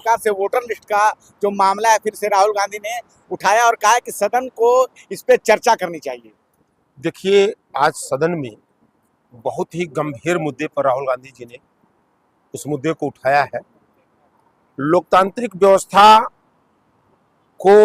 प्रकार से voter list का जो मामला है फिर से राहुल गांधी ने उठाया और कहा कि सदन को इस पे चर्चा करनी चाहिए। देखिए, आज सदन में बहुत ही गंभीर मुद्दे पर राहुल गांधी जी ने उस मुद्दे को उठाया है। लोकतांत्रिक व्यवस्था को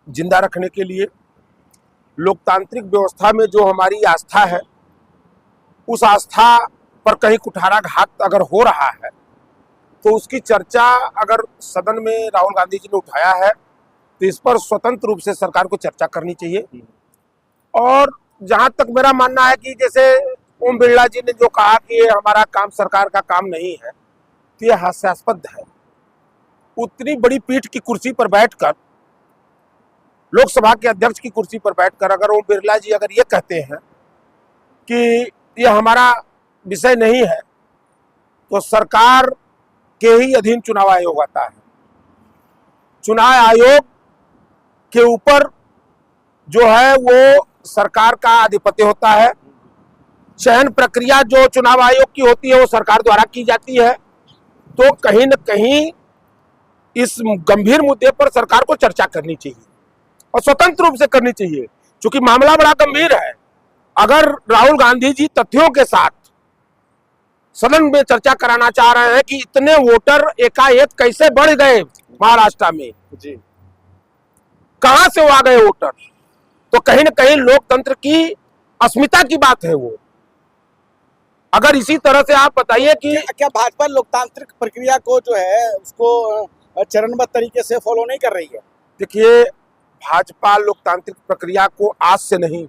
जिंदा रखने के लिए, लोकतांत्रिक व्यवस्था में जो हमारी आस्था है, उस आस्था पर कहीं कुठाराघात अगर हो रहा है तो उसकी चर्चा अगर सदन में राहुल गांधी जी ने उठाया है तो इस पर स्वतंत्र रूप से सरकार को चर्चा करनी चाहिए। और जहां तक मेरा मानना है कि जैसे ओम बिरला जी ने जो कहा कि ये हमारा काम सरकार का काम नहीं है, तो यह हास्यास्पद है। उतनी बड़ी पीठ की कुर्सी पर बैठकर, लोकसभा के अध्यक्ष की कुर्सी पर बैठकर अगर ओम बिरला जी अगर ये कहते हैं कि यह हमारा विषय नहीं है, तो सरकार के ही अधीन चुनाव आयोग आता है। चुनाव आयोग के ऊपर जो है वो सरकार का आधिपत्य होता है। चयन प्रक्रिया जो चुनाव आयोग की होती है वो सरकार द्वारा की जाती है। तो कहीं न कहीं इस गंभीर मुद्दे पर सरकार को चर्चा करनी चाहिए और स्वतंत्र रूप से करनी चाहिए, क्योंकि मामला बड़ा गंभीर है। अगर राहुल गांधी जी तथ्यों के साथ सदन में चर्चा कराना चाह रहे हैं कि इतने वोटर एकाएक कैसे बढ़ गए महाराष्ट्र में जी, कहां से वो आ गए वोटर, तो कहीं न कहीं लोकतंत्र की अस्मिता की बात है वो। अगर इसी तरह से आप बताइए कि क्या भाजपा लोकतांत्रिक प्रक्रिया को जो है उसको चरणबद्ध तरीके से फॉलो नहीं कर रही है? देखिए, भाजपा लोकतांत्रिक प्रक्रिया को आज से नहीं,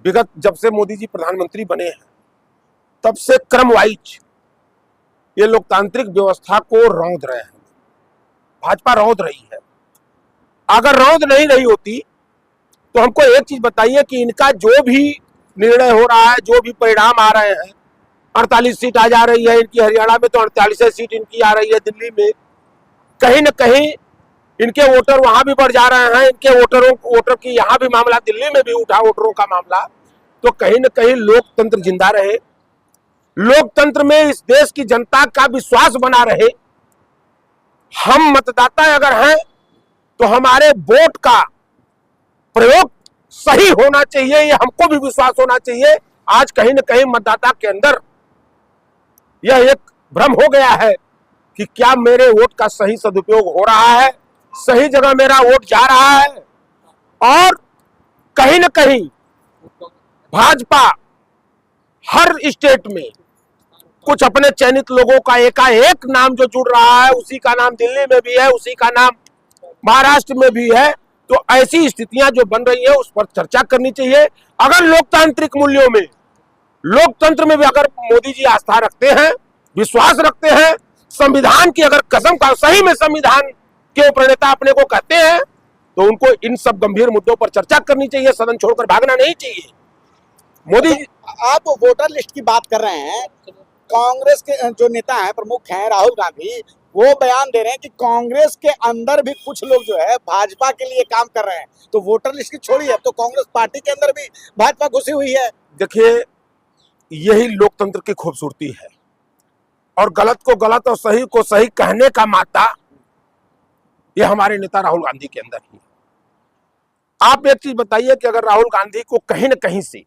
विगत जब से मोदी जी प्रधानमंत्री बने हैं तब से क्रम वाइज ये लोकतांत्रिक व्यवस्था को रौंद रहे हैं। भाजपा रौंद रही है। अगर रौंद नहीं रही होती तो हमको एक चीज बताइए कि इनका जो भी निर्णय हो रहा है, जो भी परिणाम आ रहे हैं, 48 सीट आ जा रही है इनकी हरियाणा में, तो 48 सीट इनकी आ रही है दिल्ली में, कहीं न कहीं इनके वोटर वहां भी बढ़ जा रहे हैं। इनके वोटर की यहाँ भी मामला दिल्ली में भी उठा, वोटरों का मामला। तो कहीं न कहीं लोकतंत्र जिंदा रहे, लोकतंत्र में इस देश की जनता का विश्वास बना रहे। हम मतदाता अगर हैं तो हमारे वोट का प्रयोग सही होना चाहिए, ये हमको भी विश्वास होना चाहिए। आज कहीं न कहीं मतदाता के अंदर यह एक भ्रम हो गया है कि क्या मेरे वोट का सही सदुपयोग हो रहा है, सही जगह मेरा वोट जा रहा है। और कहीं न कहीं भाजपा हर स्टेट में कुछ अपने चयनित लोगों का एकाएक नाम जो जुड़ रहा है, उसी का नाम दिल्ली में भी है, उसी का नाम महाराष्ट्र में भी है। तो ऐसी स्थितियां जो बन रही है उस पर चर्चा करनी चाहिए। अगर लोकतांत्रिक मूल्यों में, लोकतंत्र में भी अगर मोदी जी आस्था रखते हैं, विश्वास रखते हैं, संविधान की अगर कसम का सही में संविधान के प्रणेता अपने को कहते हैं, तो उनको इन सब गंभीर मुद्दों पर चर्चा करनी चाहिए, सदन छोड़कर भागना नहीं चाहिए। मोदी जी, आप वोटर लिस्ट की बात कर रहे हैं, कांग्रेस के जो नेता हैं, प्रमुख हैं राहुल गांधी, वो बयान दे रहे हैं कि कांग्रेस के अंदर भी कुछ लोग जो है भाजपा के लिए काम कर रहे हैं। तो वोटर लिस्ट की छोड़ी है, तो कांग्रेस पार्टी के अंदर भी भाजपा घुसी हुई है। देखिए, यही लोकतंत्र की खूबसूरती है। और गलत को गलत और सही को सही कहने का मादा ये हमारे नेता राहुल गांधी के अंदर ही। आप एक चीज बताइए कि अगर राहुल गांधी को कहीं न कहीं से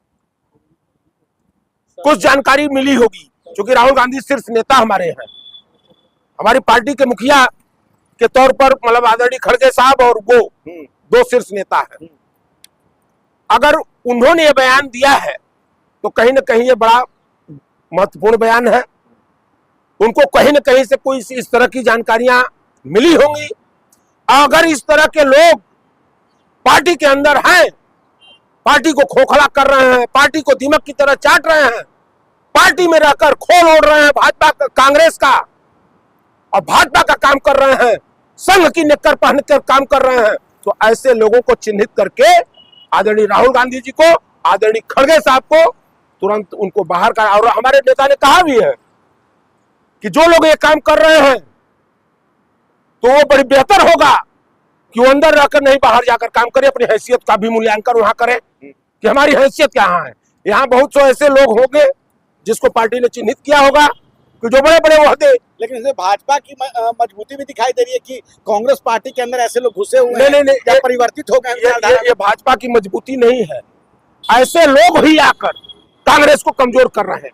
कुछ जानकारी मिली होगी, क्योंकि राहुल गांधी शीर्ष नेता हमारे हैं, हमारी पार्टी के मुखिया के तौर पर मतलब आदरणीय खड़गे साहब और वो दो शीर्ष नेता हैं। अगर उन्होंने ये बयान दिया है तो कहीं न कहीं ये बड़ा महत्वपूर्ण बयान है। उनको कहीं न कहीं से कोई इस तरह की जानकारियां मिली होंगी। अगर इस तरह के लोग पार्टी के अंदर हैं, पार्टी को खोखला कर रहे हैं, पार्टी को दीमक की तरह चाट रहे हैं, पार्टी में रहकर खोल ओढ़ रहे हैं भाजपा कांग्रेस का, और भाजपा का काम कर रहे हैं, संघ की निक्कर पहनकर काम कर रहे हैं, तो ऐसे लोगों को चिन्हित करके आदरणीय राहुल गांधी जी को, आदरणीय खड़गे साहब को तुरंत उनको बाहर का। और हमारे नेता ने कहा भी है कि जो लोग ये काम कर रहे हैं तो वो बड़ी बेहतर होगा कि वो अंदर रहकर नहीं बाहर जाकर काम करे, अपनी हैसियत का भी मूल्यांकन वहां करे कि हमारी हैसियत क्या है। यहाँ बहुत से ऐसे लोग होंगे जिसको पार्टी ने चिन्हित किया होगा, कि जो बड़े बड़े ओहदे। लेकिन इसमें भाजपा की मजबूती भी दिखाई दे रही है कि कांग्रेस पार्टी के अंदर ऐसे लोग घुसे हुए हैं नहीं, या परिवर्तित हो गए हैं विचारधारा में। ये भाजपा की मजबूती नहीं है, ऐसे लोग ही आकर कांग्रेस को कमजोर कर रहे हैं।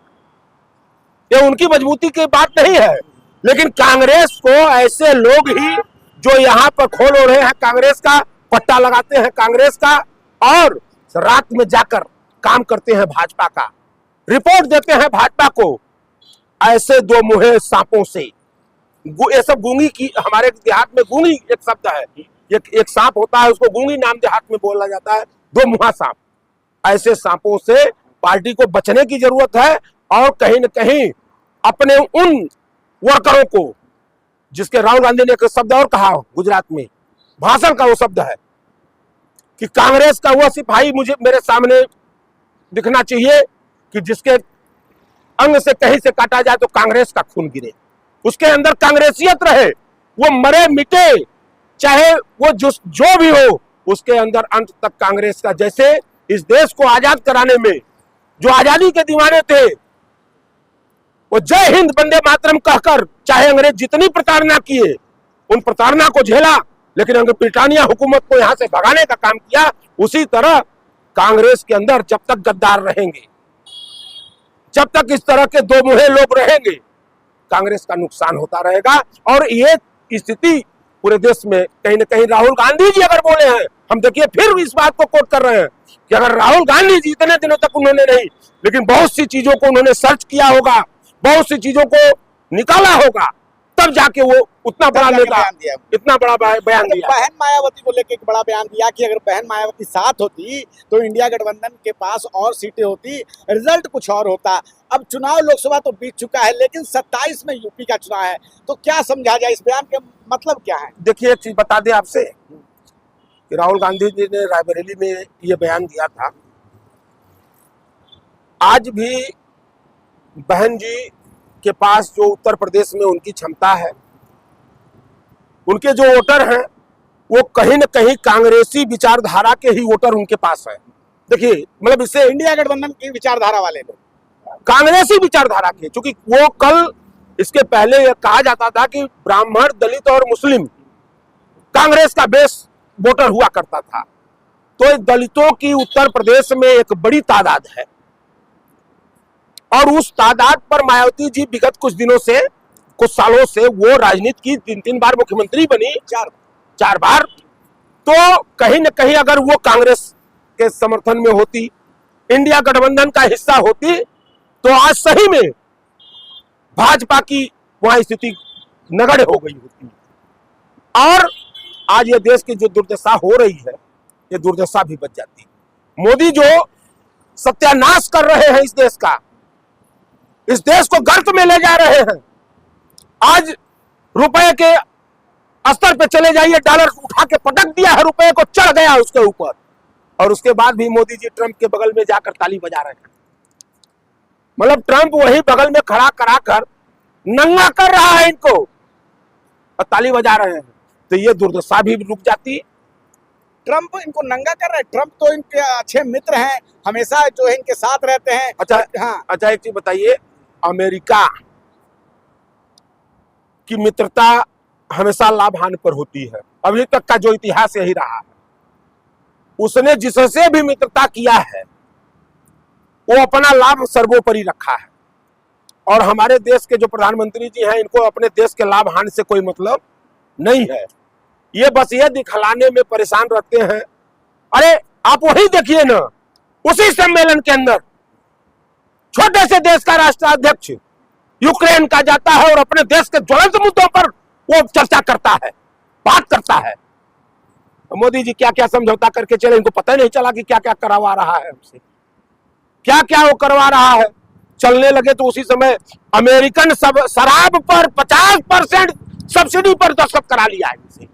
ये उनकी मजबूती की बात नहीं है, लेकिन कांग्रेस को ऐसे लोग ही जो यहाँ पर खोल हो रहे हैं, कांग्रेस का पट्टा लगाते हैं कांग्रेस का, और रात में जाकर काम करते हैं भाजपा का, रिपोर्ट देते हैं भाजपा को। ऐसे दो मुहे सांपों से, ये सब गूंगी की, हमारे देहात में गूंगी एक शब्द है, एक सांप होता है, उसको गूंगी नाम देहात में बोला जाता है, दो मुहा सांप। ऐसे सांपों से पार्टी को बचने की जरूरत है, और कहीं न कहीं अपने उन वर्करों को, जिसके राहुल गांधी ने एक शब्द और कहा गुजरात में, भाषण का वो शब्द है कि कांग्रेस का वो सिपाही मुझे मेरे सामने दिखना चाहिए कि जिसके अंग से कहीं से काटा जाए तो कांग्रेस का खून गिरे, उसके अंदर कांग्रेसियत रहे, वो मरे मिटे, चाहे वो जो भी हो, उसके अंदर अंत तक कांग्रेस का। जैसे इस देश को आजाद कराने में जो आजादी के दीवाने थे, वो जय हिंद वंदे मातरम कहकर चाहे अंग्रेज जितनी प्रताड़ना किए, उन प्रताड़ना को झेला, लेकिन ब्रिटानिया हुकूमत को यहां से भगाने का काम किया। उसी तरह कांग्रेस के अंदर जब तक गद्दार रहेंगे, जब तक इस तरह के दो मुहे लोग रहेंगे, कांग्रेस का नुकसान होता रहेगा। और ये स्थिति पूरे देश में कहीं ना कहीं राहुल गांधी जी अगर बोले हैं, हम देखिए फिर इस बात को कोट कर रहे हैं कि अगर राहुल गांधी जी इतने दिनों तक उन्होंने नहीं, लेकिन बहुत सी चीजों को उन्होंने सर्च किया होगा, बहुत सी चीजों को निकाला होगा, तब जाके वो उतना बड़ा नेता, इतना बड़ा बयान दिया। बहन मायावती को लेकर एक बड़ा बयान दिया कि अगर बहन मायावती साथ होती तो इंडिया गठबंधन के पास और सीटें होती, रिजल्ट कुछ और होता। अब चुनाव लोकसभा तो बीत चुका है, लेकिन 27 में यूपी का चुनाव है, तो क्या समझा जाए, इस बयान के मतलब क्या है? देखिए एक चीज बता दें आपसे कि राहुल गांधी जी ने रायबरेली में ये बयान दिया था। आज भी बहन जी के पास जो उत्तर प्रदेश में उनकी क्षमता है, उनके जो वोटर हैं वो कहीं न कहीं कांग्रेसी विचारधारा के ही वोटर उनके पास है। देखिए मतलब इससे इंडिया गठबंधन की विचारधारा वाले लोग, कांग्रेसी विचारधारा के, क्योंकि वो कल इसके पहले यह कहा जाता था कि ब्राह्मण, दलित और मुस्लिम कांग्रेस का बेस वोटर हुआ करता था, तो दलितों की उत्तर प्रदेश में एक बड़ी तादाद है, और उस तादाद पर मायावती जी विगत कुछ दिनों से, कुछ सालों से वो राजनीति की 3-3 बार मुख्यमंत्री बनी, 4 बार। तो कहीं न कहीं अगर वो कांग्रेस के समर्थन में होती, इंडिया गठबंधन का हिस्सा होती, तो आज सही में भाजपा की वहां स्थिति नगण्य हो गई होती। और आज ये देश की जो दुर्दशा हो रही है, ये दुर्दशा भी बच जाती। मोदी जो सत्यानाश कर रहे हैं इस देश का, इस देश को गर्त में ले जा रहे हैं। आज रुपए के स्तर पे चले जाइए, डॉलर उठा के पटक दिया है, रुपए को चढ़ गया उसके ऊपर, और उसके बाद भी मोदी जी ट्रंप के बगल में जाकर ताली बजा रहे हैं। मतलब ट्रंप वही बगल में खड़ा कराकर नंगा कर रहा है इनको, और ताली बजा रहे हैं, तो ये दुर्दशा भी रुक जाती। ट्रंप इनको नंगा कर रहे हैं? ट्रंप तो इनके अच्छे मित्र हैं, हमेशा जो है इनके साथ रहते हैं। अच्छा हाँ, अच्छा एक चीज बताइए, अमेरिका की मित्रता हमेशा लाभ हानि पर होती है, अभी तक का जो इतिहास यही रहा है। उसने जिससे भी मित्रता किया है वो अपना लाभ सर्वोपरि रखा है, और हमारे देश के जो प्रधानमंत्री जी हैं, इनको अपने देश के लाभ हानि से कोई मतलब नहीं है। ये बस ये दिखलाने में परेशान रहते हैं। अरे आप वही देखिए ना, उसी सम्मेलन के अंदर छोटे से देश का राष्ट्राध्यक्ष यूक्रेन का जाता है और अपने देश के ज्वलंत मुद्दों पर वो चर्चा करता है, बात करता है। मोदी जी क्या क्या समझौता करके चले, इनको पता नहीं चला कि क्या क्या करवा रहा है हमसे, क्या क्या वो करवा रहा है। चलने लगे तो उसी समय अमेरिकन शराब पर 50% सब्सिडी पर दस्तखत करा लिया है इनसे।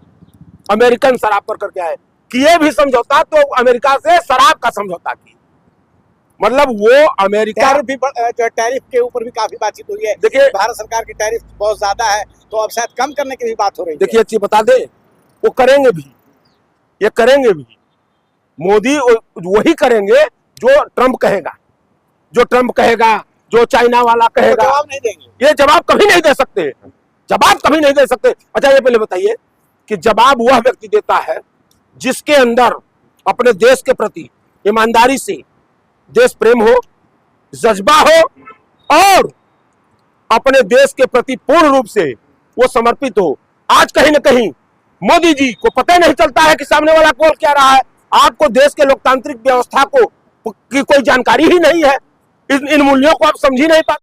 अमेरिकन शराब पर करके आए, किए भी समझौता तो अमेरिका से शराब का समझौता किया। मतलब वो अमेरिका भी जो टैरिफ के ऊपर भी काफी बातचीत हुई है। देखिए भारत सरकार की टैरिफ बहुत ज्यादा है, तो अब शायद कम करने की भी बात हो रही है। देखिए अच्छी बता दे, वो करेंगे भी, ये करेंगे भी। मोदी वही करेंगे जो ट्रंप कहेगा, जो ट्रंप कहेगा जो चाइना वाला तो कहेगा, जवाब नहीं देंगे। ये जवाब कभी नहीं दे सकते, जवाब कभी नहीं दे सकते। अच्छा ये पहले बताइए कि जवाब वह व्यक्ति देता है जिसके अंदर अपने देश के प्रति ईमानदारी से देश प्रेम हो, जज्बा हो और अपने देश के प्रति पूर्ण रूप से वो समर्पित हो। आज कहीं ना कहीं मोदी जी को पता ही नहीं चलता है कि सामने वाला बोल क्या रहा है। आपको देश के लोकतांत्रिक व्यवस्था को की कोई जानकारी ही नहीं है, इन मूल्यों को आप समझ ही नहीं पाते।